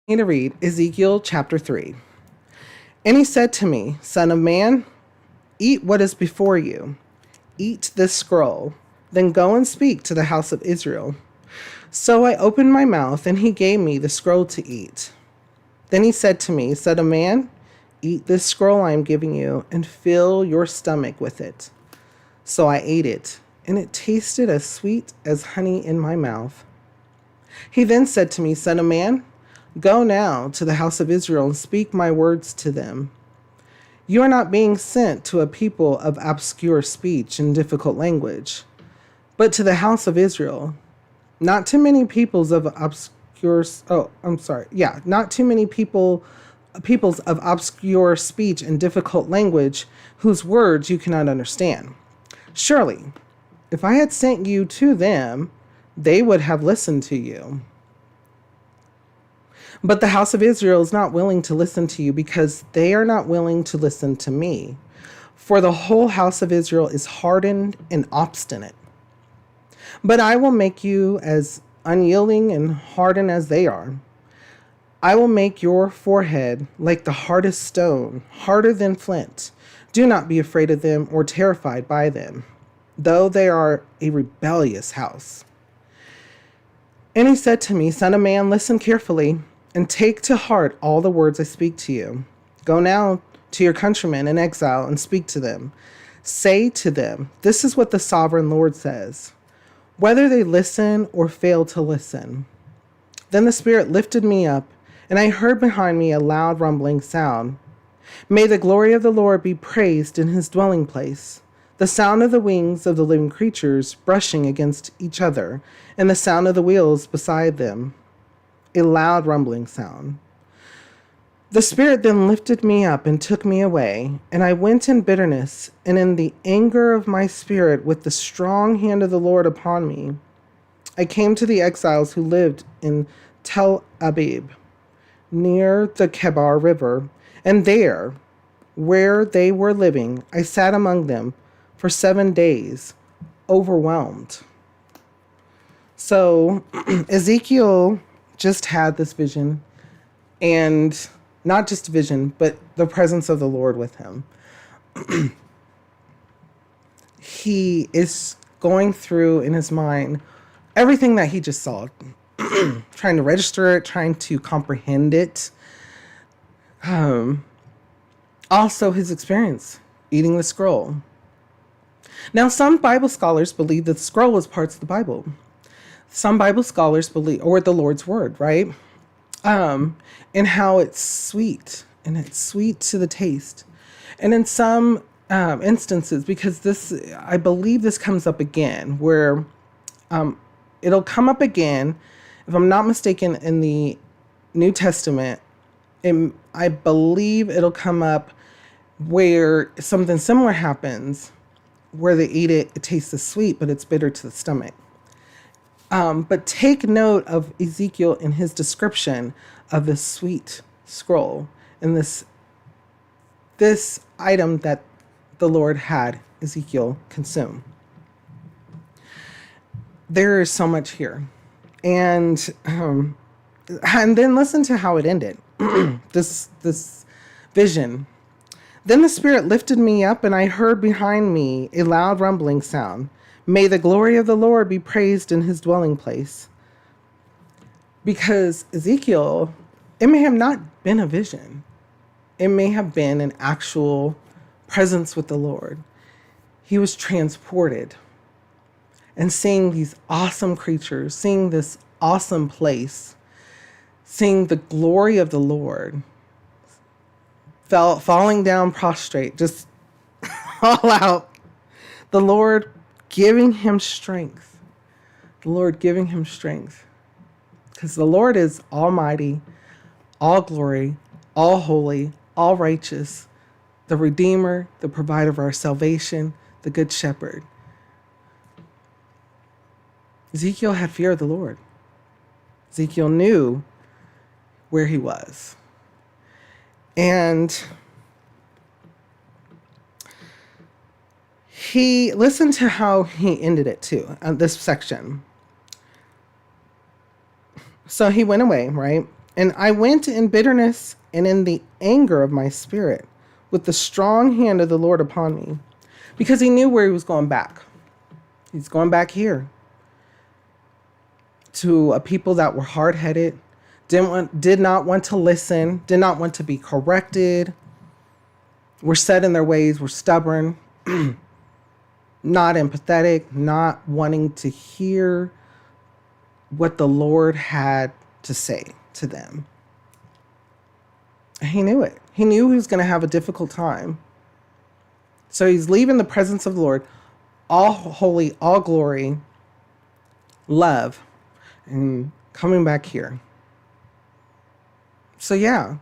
To read Ezekiel chapter 3. And he said to me, Son of man, eat what is before you. Eat this scroll. Then go and speak to the house of Israel. So I opened my mouth, and he gave me the scroll to eat. Then he said to me, Son of man, eat this scroll I am giving you, and fill your stomach with it. So I ate it, and it tasted as sweet as honey in my mouth. He then said to me, Son of man, go now to the house of Israel and speak my words to them. You are not being sent to a people of obscure speech and difficult language, but to the house of Israel. Not too many peoples of obscure, not too many peoples of obscure speech and difficult language whose words you cannot understand. Surely, if I had sent you to them, they would have listened to you. But the house of Israel is not willing to listen to you because they are not willing to listen to me. For the whole house of Israel is hardened and obstinate. But I will make you as unyielding and hardened as they are. I will make your forehead like the hardest stone, harder than flint. Do not be afraid of them or terrified by them, though they are a rebellious house. And he said to me, Son of man, listen carefully and take to heart all the words I speak to you. Go now to your countrymen in exile and speak to them. Say to them, this is what the sovereign Lord says, whether they listen or fail to listen. Then the Spirit lifted me up, and I heard behind me a loud rumbling sound. May the glory of the Lord be praised in his dwelling place. The sound of the wings of the living creatures brushing against each other, and the sound of the wheels beside them. A loud rumbling sound. The Spirit then lifted me up and took me away, and I went in bitterness and in the anger of my spirit with the strong hand of the Lord upon me. I came to the exiles who lived in Tel Abib, near the Kebar River, and there, where they were living, I sat among them for 7 days, overwhelmed. So Ezekiel just had this vision, and not just vision, but the presence of the Lord with him. He is going through in his mind everything that he just saw, trying to register it, trying to comprehend it. Also his experience eating the scroll. Now, some Bible scholars believe that the scroll was parts of the Bible. Some Bible scholars believe, or the Lord's word, right? And how it's sweet, and it's sweet to the taste. And in some instances, because this, I believe this comes up again, where it'll come up again, if I'm not mistaken, in the New Testament. I believe it'll come up where something similar happens, where they eat it, it tastes sweet, but it's bitter to the stomach. But take note of Ezekiel in his description of this sweet scroll and this item that the Lord had Ezekiel consume. There is so much here. And then listen to how it ended. this vision. Then the Spirit lifted me up, and I heard behind me a loud rumbling sound. May the glory of the Lord be praised in his dwelling place. Because Ezekiel, it may have not been a vision. It may have been an actual presence with the Lord. He was transported and seeing these awesome creatures, seeing this awesome place, seeing the glory of the Lord, falling down prostrate, just all out. The Lord giving him strength. The Lord giving him strength. Because the Lord is almighty, all glory, all holy, all righteous, the Redeemer, the provider of our salvation, the Good Shepherd. Ezekiel had fear of the Lord. Ezekiel knew where he was. And he listened to how he ended it too, this section. So he went away, right? And I went in bitterness and in the anger of my spirit, with the strong hand of the Lord upon me, because he knew where he was going back. He's going back here to a people that were hard-headed, did not want to listen, did not want to be corrected, were set in their ways, were stubborn, not empathetic, not wanting to hear what the Lord had to say to them. He knew it. He knew he was going to have a difficult time. So he's leaving the presence of the Lord, all holy, all glory, love, and coming back here. So yeah,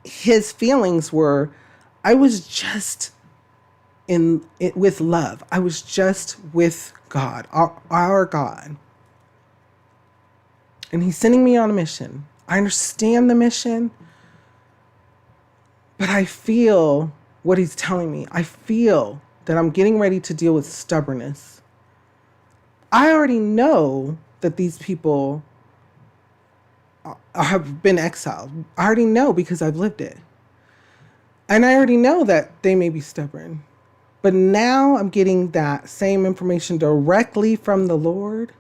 his feelings were, I was just in it with love. I was just with God, our God. And he's sending me on a mission. I understand the mission, but I feel what he's telling me. I feel that I'm getting ready to deal with stubbornness. I already know that these people have been exiled. I already know because I've lived it. And I already know that they may be stubborn. But now I'm getting that same information directly from the Lord.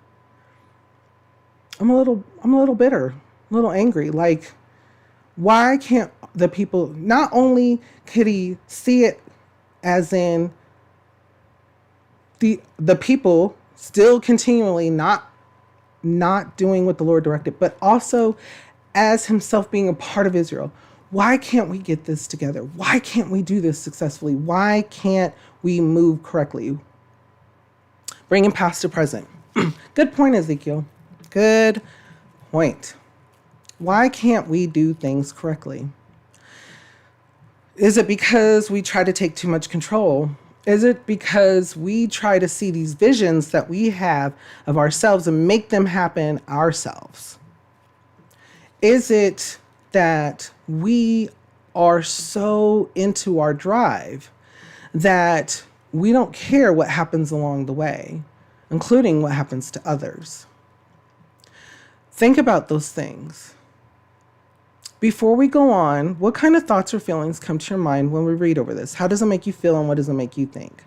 I'm a little bitter, a little angry. Like, why can't the people, not only could he see it as in the people still continually not doing what the Lord directed, but also as himself being a part of Israel. Why can't we get this together? Why can't we do this successfully? Why can't we move correctly? Bringing past to present. Good point, Ezekiel. Good point. Why can't we do things correctly? Is it because we try to take too much control? Is it because we try to see these visions that we have of ourselves and make them happen ourselves? Is it that we are so into our drive that we don't care what happens along the way, including what happens to others? Think about those things. Before we go on, what kind of thoughts or feelings come to your mind when we read over this? How does it make you feel and what does it make you think?